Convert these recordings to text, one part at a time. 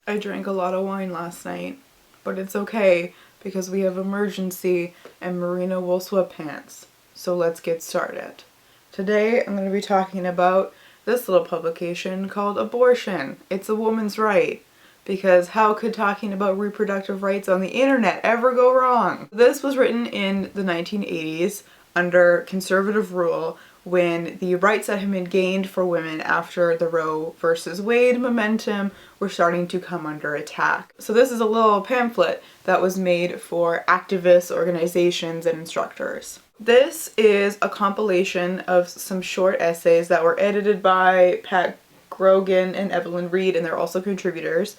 I drank a lot of wine last night, but it's okay because we have emergency and merino wool sweatpants. So let's get started. Today I'm going to be talking about this little publication called Abortion. It's a woman's right. Because how could talking about reproductive rights on the internet ever go wrong? This was written in the 1980s under conservative rule when the rights that had been gained for women after the Roe versus Wade momentum were starting to come under attack. So this is a little pamphlet that was made for activists, organizations, and instructors. This is a compilation of some short essays that were edited by Pat Grogan and Evelyn Reed, and they're also contributors,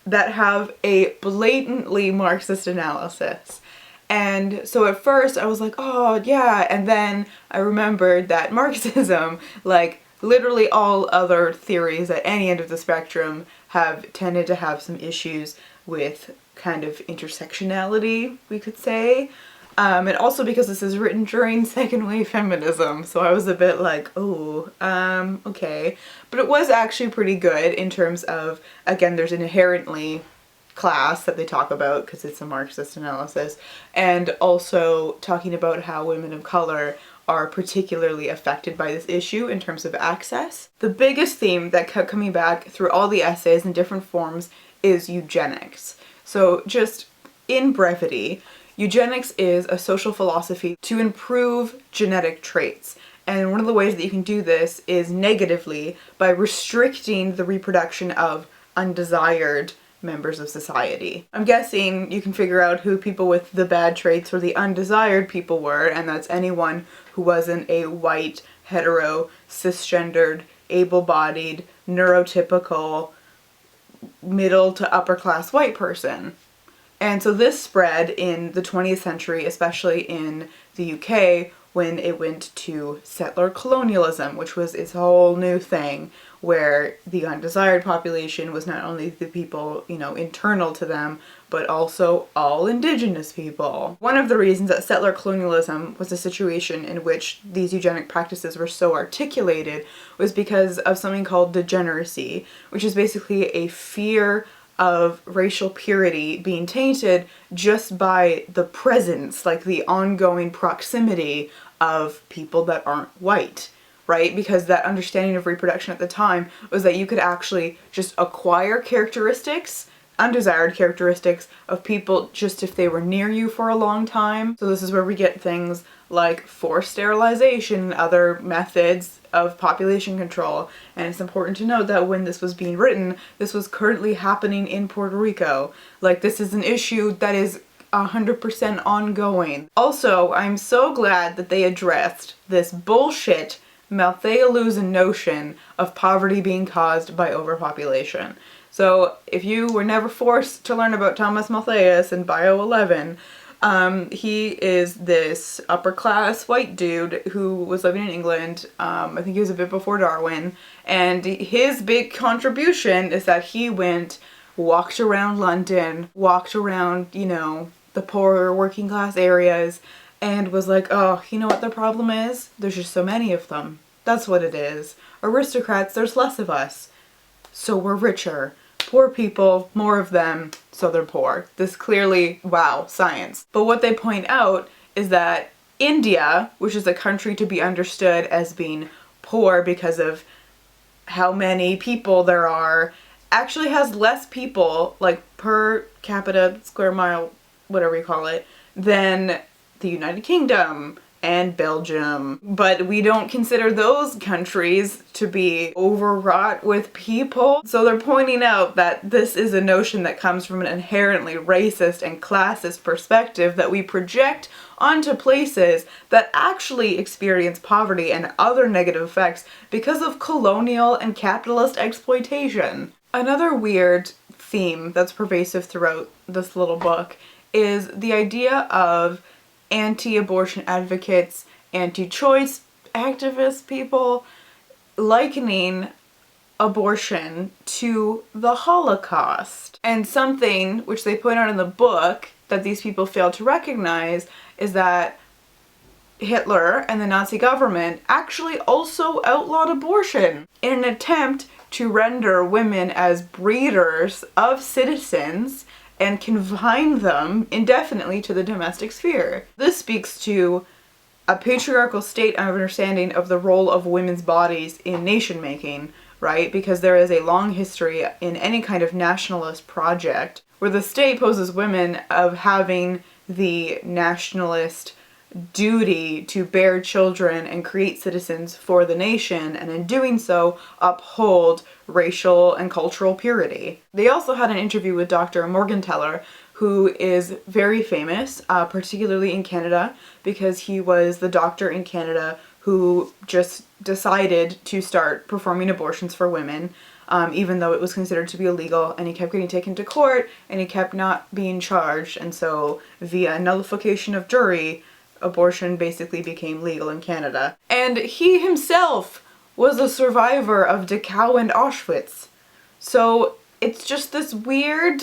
that have a blatantly Marxist analysis. And so at first I was like, oh yeah, and then I remembered that Marxism, like literally all other theories at any end of the spectrum, have tended to have some issues with kind of intersectionality, we could say. And also because this is written during second wave feminism, so I was a bit like, oh, okay. But it was actually pretty good in terms of, again, there's an inherently class that they talk about because it's a Marxist analysis, and also talking about how women of color are particularly affected by this issue in terms of access. The biggest theme that kept coming back through all the essays in different forms is eugenics. So just in brevity, eugenics is a social philosophy to improve genetic traits. And one of the ways that you can do this is negatively by restricting the reproduction of undesired members of society. I'm guessing you can figure out who people with the bad traits or the undesired people were, and that's anyone who wasn't a white, hetero, cisgendered, able-bodied, neurotypical, middle to upper class white person. And so this spread in the 20th century, especially in the UK, when it went to settler colonialism, which was its whole new thing, where the undesired population was not only the people, internal to them, but also all indigenous people. One of the reasons that settler colonialism was a situation in which these eugenic practices were so articulated was because of something called degeneracy, which is basically a fear of racial purity being tainted just by the presence, like the ongoing proximity of people that aren't white, right? Because that understanding of reproduction at the time was that you could actually just acquire characteristics, undesired characteristics of people just if they were near you for a long time. So this is where we get things like forced sterilization and other methods of population control. And it's important to note that when this was being written, this was currently happening in Puerto Rico. Like, this is an issue that is 100% ongoing. Also, I'm so glad that they addressed this bullshit Malthusian notion of poverty being caused by overpopulation. So if you were never forced to learn about Thomas Malthus in Bio 11, he is this upper class white dude who was living in England. I think he was a bit before Darwin, and his big contribution is that he walked around London, walked around, the poorer working class areas, and was like, oh, you know what the problem is? There's just so many of them. That's what it is. Aristocrats, there's less of us, so we're richer. Poor people, more of them, so they're poor. This clearly, wow, science. But what they point out is that India, which is a country to be understood as being poor because of how many people there are, actually has less people, like per capita, square mile, whatever you call it, than the United Kingdom and Belgium. But we don't consider those countries to be overwrought with people. So they're pointing out that this is a notion that comes from an inherently racist and classist perspective that we project onto places that actually experience poverty and other negative effects because of colonial and capitalist exploitation. Another weird theme that's pervasive throughout this little book is the idea of anti-abortion advocates, anti-choice activist people likening abortion to the Holocaust. And something which they point out in the book that these people fail to recognize is that Hitler and the Nazi government actually also outlawed abortion in an attempt to render women as breeders of citizens and confine them indefinitely to the domestic sphere. This speaks to a patriarchal state of understanding of the role of women's bodies in nation making, right? Because there is a long history in any kind of nationalist project where the state poses women of having the nationalist duty to bear children and create citizens for the nation, and in doing so uphold racial and cultural purity. They also had an interview with Dr. Morgentaler, who is very famous, particularly in Canada, because he was the doctor in Canada who just decided to start performing abortions for women, even though it was considered to be illegal, and he kept getting taken to court, and he kept not being charged, and so via nullification of jury, abortion basically became legal in Canada. And he himself was a survivor of Dachau and Auschwitz. So it's just this weird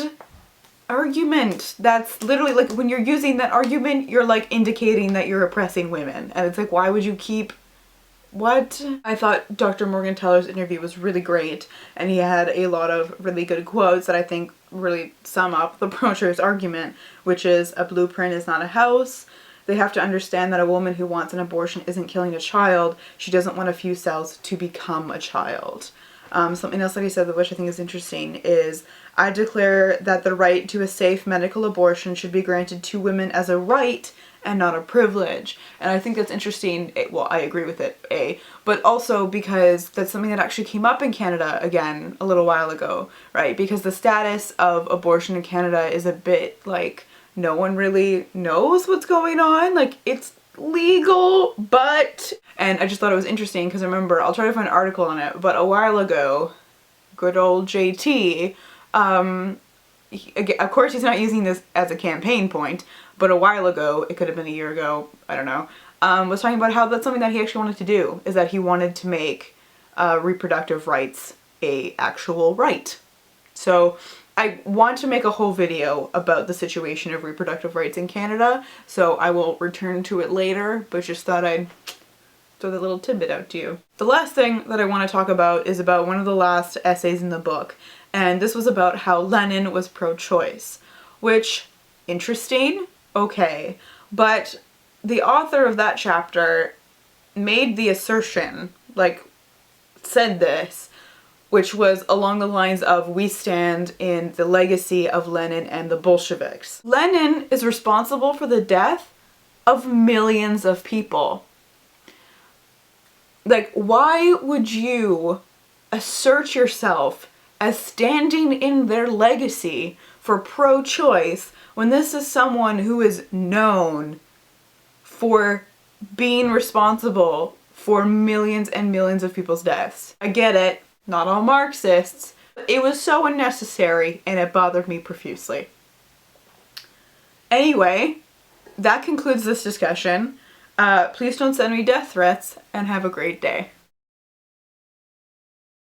argument that's literally like, when you're using that argument, you're like indicating that you're oppressing women. And it's like, why would you keep... what? I thought Dr. Morgentaler's interview was really great, and he had a lot of really good quotes that I think really sum up the pro-choice argument, which is, a blueprint is not a house. They have to understand that a woman who wants an abortion isn't killing a child. She doesn't want a few cells to become a child. Something else that he said, which I think is interesting, is, I declare that the right to a safe medical abortion should be granted to women as a right and not a privilege. And I think that's interesting. Well, I agree with it, but also because that's something that actually came up in Canada again a little while ago, right? Because the status of abortion in Canada is a bit like, no one really knows what's going on. Like, it's legal, but... And I just thought it was interesting because I remember, I'll try to find an article on it, but a while ago, good old JT, of course he's not using this as a campaign point, but a while ago, it could have been a year ago, I don't know, was talking about how that's something that he actually wanted to do, is that he wanted to make reproductive rights a actual right. So I want to make a whole video about the situation of reproductive rights in Canada, so I will return to it later, but just thought I'd throw that little tidbit out to you. The last thing that I want to talk about is about one of the last essays in the book, and this was about how Lenin was pro-choice, which, interesting, okay, but the author of that chapter made the assertion, like, said this, which was along the lines of, we stand in the legacy of Lenin and the Bolsheviks. Lenin is responsible for the death of millions of people. Like, why would you assert yourself as standing in their legacy for pro-choice when this is someone who is known for being responsible for millions and millions of people's deaths? I get it. Not all Marxists. It was so unnecessary and it bothered me profusely. Anyway, that concludes this discussion. Please don't send me death threats and have a great day.